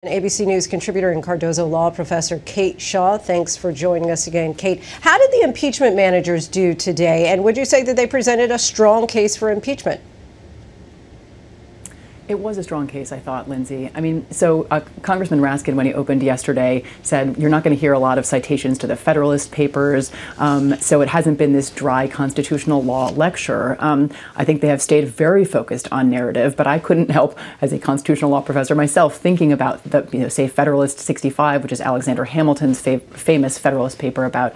ABC News contributor and Cardozo Law professor Kate Shaw, thanks for joining us again. Kate, how did the impeachment managers do today? And would you say that they presented a strong case for impeachment? It was a strong case, I thought, Lindsay. I mean, so Congressman Raskin, when he opened yesterday, said you're not going to hear a lot of citations to the Federalist Papers, so it hasn't been this dry constitutional law lecture. I think they have stayed very focused on narrative, but I couldn't help, as a constitutional law professor myself, thinking about the, say, Federalist 65, which is Alexander Hamilton's famous Federalist paper about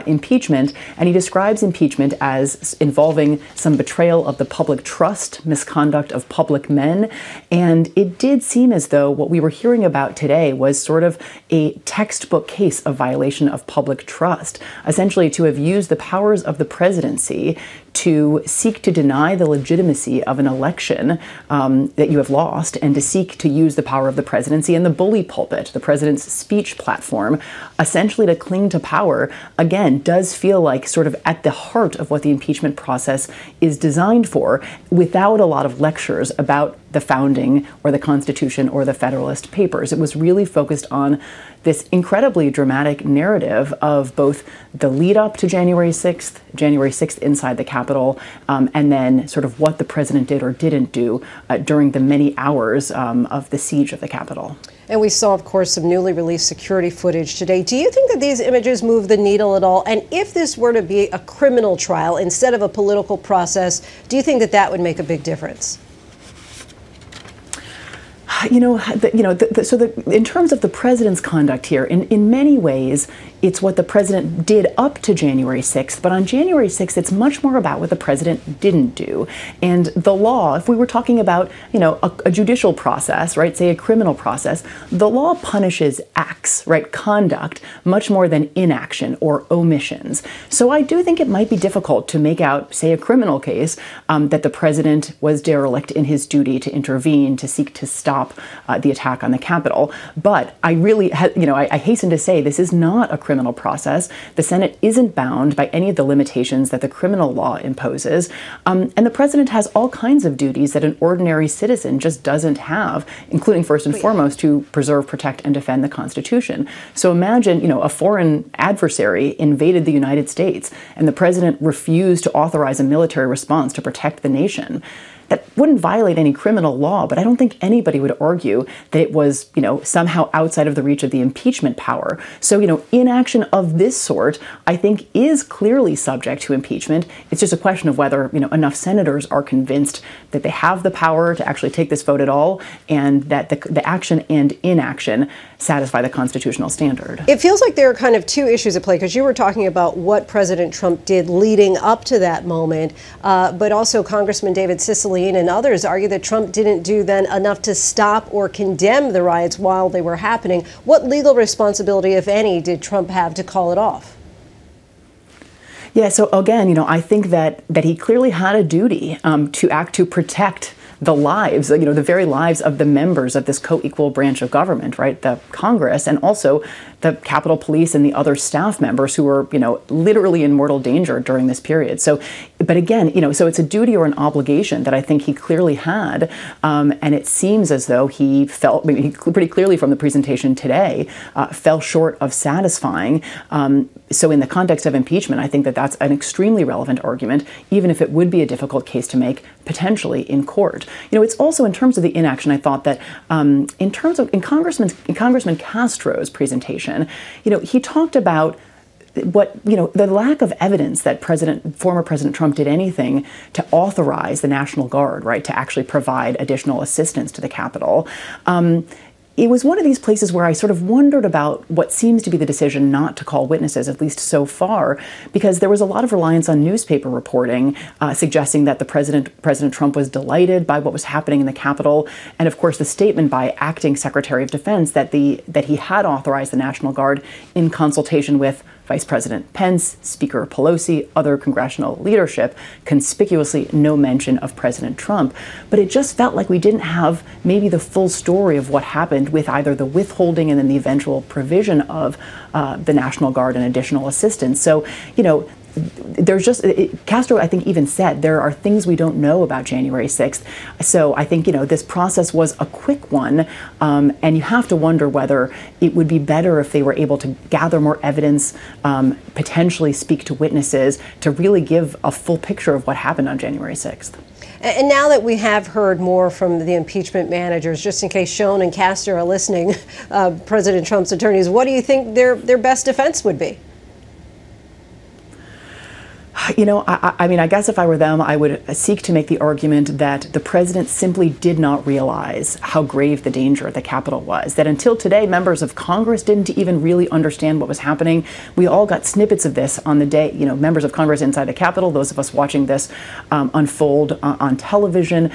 impeachment, and he describes impeachment as involving some betrayal of the public trust, misconduct of public men. And it did seem as though what we were hearing about today was sort of a textbook case of violation of public trust, essentially to have used the powers of the presidency to seek to deny the legitimacy of an election that you have lost, and to seek to use the power of the presidency and the bully pulpit, the president's speech platform, essentially to cling to power, again, does feel like sort of at the heart of what the impeachment process is designed for, without a lot of lectures about the founding or the Constitution or the Federalist Papers. It was really focused on this incredibly dramatic narrative of both the lead up to January 6th inside the Capitol, and then sort of what the president did or didn't do during the many hours of the siege of the Capitol. And we saw, of course, some newly released security footage today. Do you think that these images move the needle at all? And if this were to be a criminal trial instead of a political process, do you think that that would make a big difference? In terms of the president's conduct here, in many ways, it's what the president did up to January 6th. But on January 6th, it's much more about what the president didn't do. And the law, if we were talking about, a judicial process, right, say a criminal process, the law punishes acts, right, conduct, much more than inaction or omissions. So I do think it might be difficult to make out, say, a criminal case that the president was derelict in his duty to intervene, to seek to stop the attack on the Capitol. But I really, I hasten to say this is not a criminal process. The Senate isn't bound by any of the limitations that the criminal law imposes. And the president has all kinds of duties that an ordinary citizen just doesn't have, including first and foremost to preserve, protect, and defend the Constitution. So imagine, a foreign adversary invaded the United States and the president refused to authorize a military response to protect the nation. That wouldn't violate any criminal law, but I don't think anybody would argue that it was, somehow outside of the reach of the impeachment power. So, inaction of this sort, I think, is clearly subject to impeachment. It's just a question of whether, enough senators are convinced that they have the power to actually take this vote at all, and that the action and inaction satisfy the constitutional standard. It feels like there are kind of two issues at play, because you were talking about what President Trump did leading up to that moment, but also Congressman David Cicilline and others argue that Trump didn't do then enough to stop or condemn the riots while they were happening. What legal responsibility, if any, did Trump have to call it off? Yeah, so again, I think that he clearly had a duty to act to protect the lives, the very lives of the members of this co-equal branch of government, right? The Congress, and also the Capitol Police and the other staff members who were, literally in mortal danger during this period. So, but again, so it's a duty or an obligation that I think he clearly had. And it seems as though he felt, pretty clearly from the presentation today, fell short of satisfying. So in the context of impeachment, I think that that's an extremely relevant argument, even if it would be a difficult case to make potentially in court. It's also in terms of the inaction, I thought that in Congressman Castro's presentation, he talked about the lack of evidence that former President Trump did anything to authorize the National Guard, right, to actually provide additional assistance to the Capitol. It was one of these places where I sort of wondered about what seems to be the decision not to call witnesses, at least so far, because there was a lot of reliance on newspaper reporting suggesting that President Trump was delighted by what was happening in the Capitol, and of course the statement by acting Secretary of Defense that he had authorized the National Guard in consultation with Vice President Pence, Speaker Pelosi, other congressional leadership, conspicuously no mention of President Trump. But it just felt like we didn't have maybe the full story of what happened with either the withholding and then the eventual provision of the National Guard and additional assistance. So, there's just, Castro, I think, even said there are things we don't know about January 6th. So I think, this process was a quick one, and you have to wonder whether it would be better if they were able to gather more evidence, potentially speak to witnesses, to really give a full picture of what happened on January 6th. And now that we have heard more from the impeachment managers, just in case Schoen and Castor are listening, President Trump's attorneys, what do you think their best defense would be? I mean, I guess if I were them, I would seek to make the argument that the president simply did not realize how grave the danger at the Capitol was. That until today, members of Congress didn't even really understand what was happening. We all got snippets of this on the day, members of Congress inside the Capitol, those of us watching this unfold on television,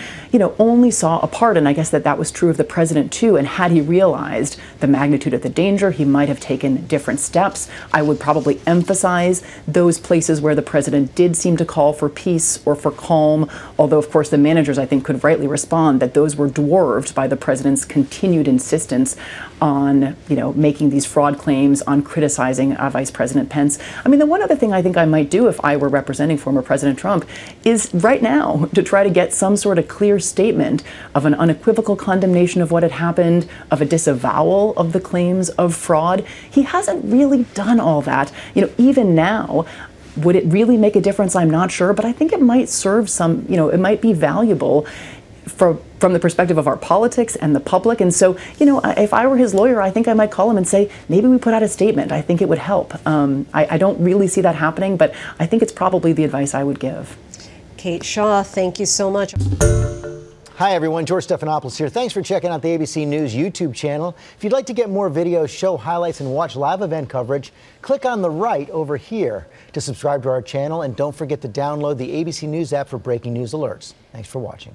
only saw a part. And I guess that was true of the president, too. And had he realized the magnitude of the danger, he might have taken different steps. I would probably emphasize those places where the president did seem to call for peace or for calm, although, of course, the managers, I think, could rightly respond that those were dwarfed by the president's continued insistence on, making these fraud claims, on criticizing Vice President Pence. I mean, the one other thing I think I might do if I were representing former President Trump is right now to try to get some sort of clear statement of an unequivocal condemnation of what had happened, of a disavowal of the claims of fraud. He hasn't really done all that. Even now, would it really make a difference? I'm not sure, but I think it might serve some, it might be valuable from the perspective of our politics and the public. And so, if I were his lawyer, I think I might call him and say, maybe we put out a statement. I think it would help. I don't really see that happening, but I think it's probably the advice I would give. Kate Shaw, thank you so much. Hi, everyone. George Stephanopoulos here. Thanks for checking out the ABC News YouTube channel. If you'd like to get more videos, show highlights, and watch live event coverage, click on the right over here to subscribe to our channel. And don't forget to download the ABC News app for breaking news alerts. Thanks for watching.